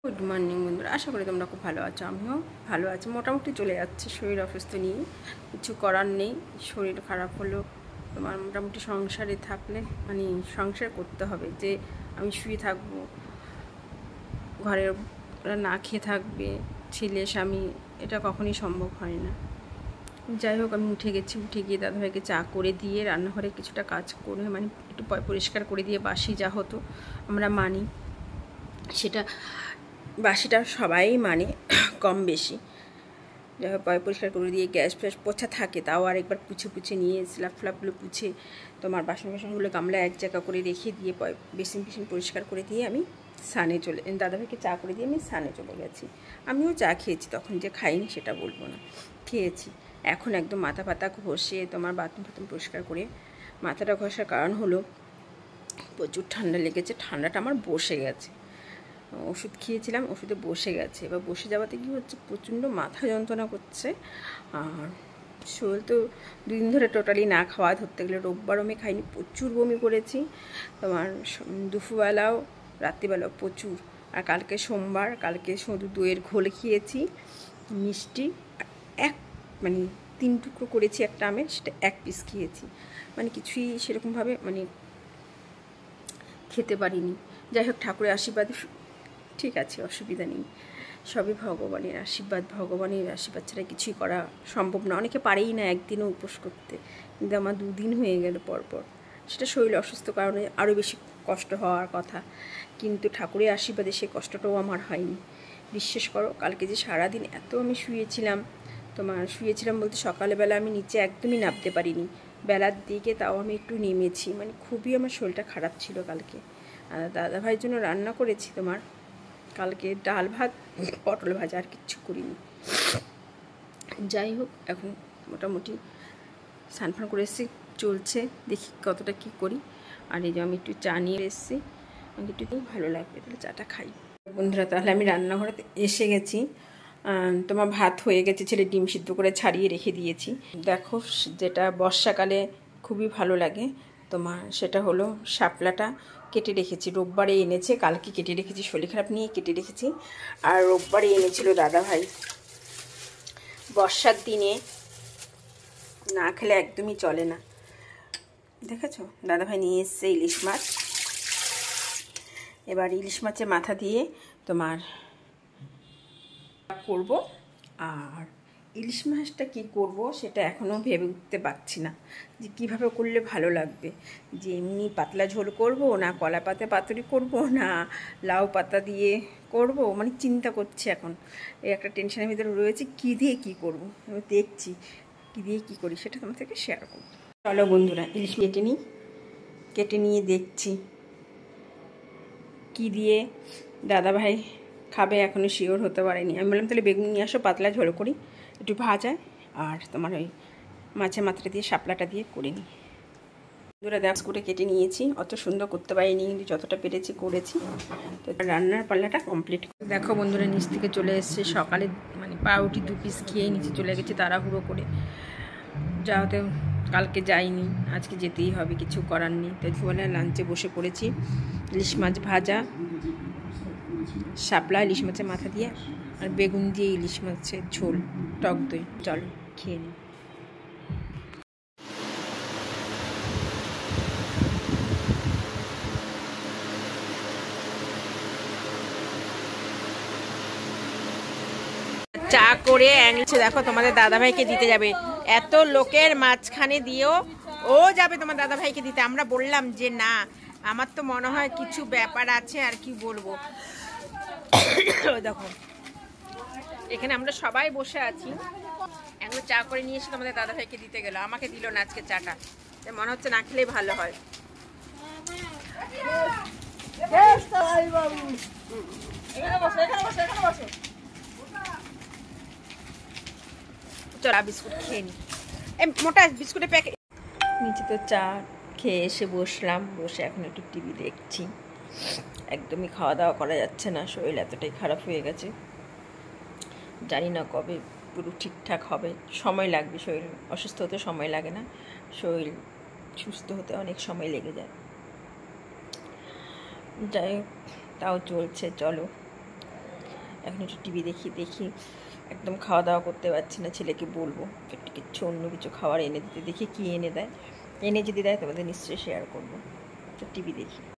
Good morning বন্ধুরা, আশা করি তোমরা খুব ভালো আছো। আমিও ভালো আছি, মোটামুটি চলে যাচ্ছে। শরীর অসুস্থ নিয়ে কিছু করার নেই। শরীর খারাপ হলো তোমার মোটামুটি সংসারে থাকলে মানে সংসার করতে হবে। যে আমি শুয়ে থাকবো, ঘরের ওরা না খেয়ে থাকবে, ছেলে স্বামী, এটা কখনই সম্ভব হয় না। যাই হোক, আমি উঠে গেছি। উঠে গিয়ে দাদাভাইকে চা করে দিয়ে রান্নাঘরে কিছুটা কাজ করে মানে একটু পরিষ্কার করে দিয়ে, বাসি যা হতো আমরা মানি, সেটা বাসিটা সবাই মানে কম বেশি। যাই হোক, পরিষ্কার করে দিয়ে গ্যাস ফ্যাস পোছা থাকে, তাও আরেকবার পুছে নিয়ে স্ল্যাব ফ্ল্যাপগুলো পুছে তোমার বাসনগুলো গামলা এক জায়গা করে রেখে দিয়ে বেসিন পরিষ্কার করে দিয়ে আমি স্নানে দাদাভাইকে চা করে দিয়ে আমি স্নানে চলে গেছি। আমিও চা খেয়েছি, তখন যে খাইনি সেটা বলবো না, খেয়েছি। এখন একদম মাথা পাতা ঘষে তোমার বাথরুম পরিষ্কার করে মাথাটা ঘষার কারণ হলো প্রচুর ঠান্ডা লেগেছে। ঠান্ডাটা আমার বসে গেছে, ওষুধ খেয়েছিলাম, ওষুধে বসে গেছে। এবার বসে যাওয়াতে কী হচ্ছে, প্রচণ্ড মাথা যন্ত্রণা করছে। আর শরীর তো 2 দিন ধরে টোটালি না খাওয়া, ধরতে গেলে রোববার আমি খাইনি, প্রচুর বমি করেছি তোমার, দুপুরবেলাও রাত্রিবেলাও প্রচুর। আর কালকে সোমবার, কালকে শুধু দইয়ের ঘোল খেয়েছি, মিষ্টি মানে 3 টুকরো করেছি একটা আমের, সেটা 1 পিস খেয়েছি। মানে কিছুই সেরকমভাবে মানে খেতে পারিনি। যাই হোক, ঠাকুরের আশীর্বাদ ঠিক আছে, অসুবিধা নেই। সবই ভগবানের আশীর্বাদ, ভগবানের আশীর্বাদ ছাড়া কিছুই করা সম্ভব না। অনেকে পারেই না একদিনও উপোস করতে, কিন্তু আমার 2 দিন হয়ে গেল পরপর। সেটা শরীর অসুস্থ কারণে আরও বেশি কষ্ট হওয়ার কথা, কিন্তু ঠাকুরের আশীর্বাদে সেই কষ্টটাও আমার হয়নি। বিশ্বাস করো, কালকে যে সারাদিন এত আমি শুয়েছিলাম বলতে সকালবেলা আমি নিচে একদমই নামতে পারিনি। বেলার দিকে তাও আমি একটু নেমেছি, মানে খুবই আমার শরীরটা খারাপ ছিল কালকে। আর দাদাভাইয়ের জন্য রান্না করেছি তোমার কালকে ডাল ভাত, পটল ভাজা, আর কিচ্ছু করিনি। যাই হোক, এখন মোটামুটি স্নান করে এসেছি, চলছে, দেখি কতটা কি করি। আর এই যে আমি একটু চা নিয়ে এসেছি, আমাকে একটু ভালো লাগবে, তাহলে চাটা খাই। বন্ধুরা, তাহলে আমি রান্নাঘরে এসে গেছি। তোমার ভাত হয়ে গেছে, ছেলে ডিম সিদ্ধ করে ছাড়িয়ে রেখে দিয়েছি। দেখো, যেটা বর্ষাকালে খুবই ভালো লাগে তোমার, সেটা হলো শাপলাটা কেটে রেখেছি। রোববারে এনেছে, কালকে কেটে রেখেছি, শরীর খারাপ নিয়ে কেটে রেখেছি। আর রোববারে এনেছিল দাদাভাই। বর্ষার দিনে না খেলে একদমই চলে না। দেখেছো, দাদাভাই নিয়ে এসছে ইলিশ মাছ। এবার ইলিশ মাছের মাথা দিয়ে তোমার করব। আর ইলিশ মাছটা কী করব সেটা এখনও ভেবে উঠতে পারছি না, যে কীভাবে করলে ভালো লাগবে। যে এমনি পাতলা ঝোল করব, না কলা পাতা পাতুরি করব, না লাউ পাতা দিয়ে করব, মানে চিন্তা করছি এখন। এই একটা টেনশনের ভিতরে রয়েছে, কী দিয়ে কী করব। আমি দেখছি কী দিয়ে কী করি, সেটা তোমার থেকে শেয়ার করব। চলো বন্ধুরা, ইলিশ কেটে নিয়ে দেখছি কী দিয়ে দাদাভাই খাবে, এখনও শিওর হতে পারেনি। আমি বললাম তাহলে বেগুন নিয়ে আসো, পাতলা ঝোল করি, একটু ভাজায়, আর তোমার ওই মাছের মাথাটা দিয়ে শাপলাটা দিয়ে করে নিই। বন্ধুরা, গ্যাস করে কেটে নিয়েছি, অত সুন্দর করতে পারিনি, কিন্তু যতটা পেরেছি করেছি। তো রান্নার পাল্লাটা কমপ্লিট। দেখো বন্ধুরা, নিচ থেকে চলে এসছে। সকালে মানে পাউরুটি 2 পিস খেয়ে নিচে চলে গেছে তাড়াহুড়ো করে, যাওয়াতে কালকে যাইনি, আজকে যেতেই হবে, কিছু করার নেই। তো দুপুরবেলা লাঞ্চে বসে পড়েছি। ইলিশ মাছ ভাজা, শাপলা ইলিশ মাছের মাথা দিয়ে, আর বেগুন দিয়ে ইলিশ মাছের ঝোল, টক দই। চলো খেয়ে নিই। চা করে এনেছে, দেখো তোমাদের দাদাভাইকে দিতে যাবে। এত লোকের মাঝখানে দিয়েও ও যাবে তোমার দাদাভাইকে দিতে। আমরা বললাম যে না, আমার তো মনে হয় কিছু ব্যাপার আছে, আর কি বলবো। দেখো, এখানে আমরা সবাই বসে আছি, এখন চা করে নিয়ে এসে তোমাদের দাদাভাইকে দিতে গেল। আমাকে দিল না আজকে চাটা, মনে হচ্ছে না খেলেই ভালো হয়। চলো বিস্কুট খেয়ে নি, মোটা বিস্কুটের প্যাকেট। নিচে তো চা খেয়ে এসে বসলাম, বসে এখন একটু টিভি দেখছি। একদমই খাওয়া দাওয়া করা যাচ্ছে না, শরীর এতটাই খারাপ হয়ে গেছে। জানি না কবে পুরো ঠিকঠাক হবে, সময় লাগবে। শরীর অসুস্থ হতে সময় লাগে না, শরীর সুস্থ হতে অনেক সময় লেগে যায়। যাই হোক, তাও চলছে। চলো এখন একটু টিভি দেখি একদম খাওয়া দাওয়া করতে পারছি না, ছেলেকে বলবো একটু কিছু অন্য কিছু খাবার এনে দিতে, দেখি কী এনে দেয়, এনে যদি দেয় তোমাদের নিশ্চয়ই শেয়ার করবো। তো টিভি দেখি।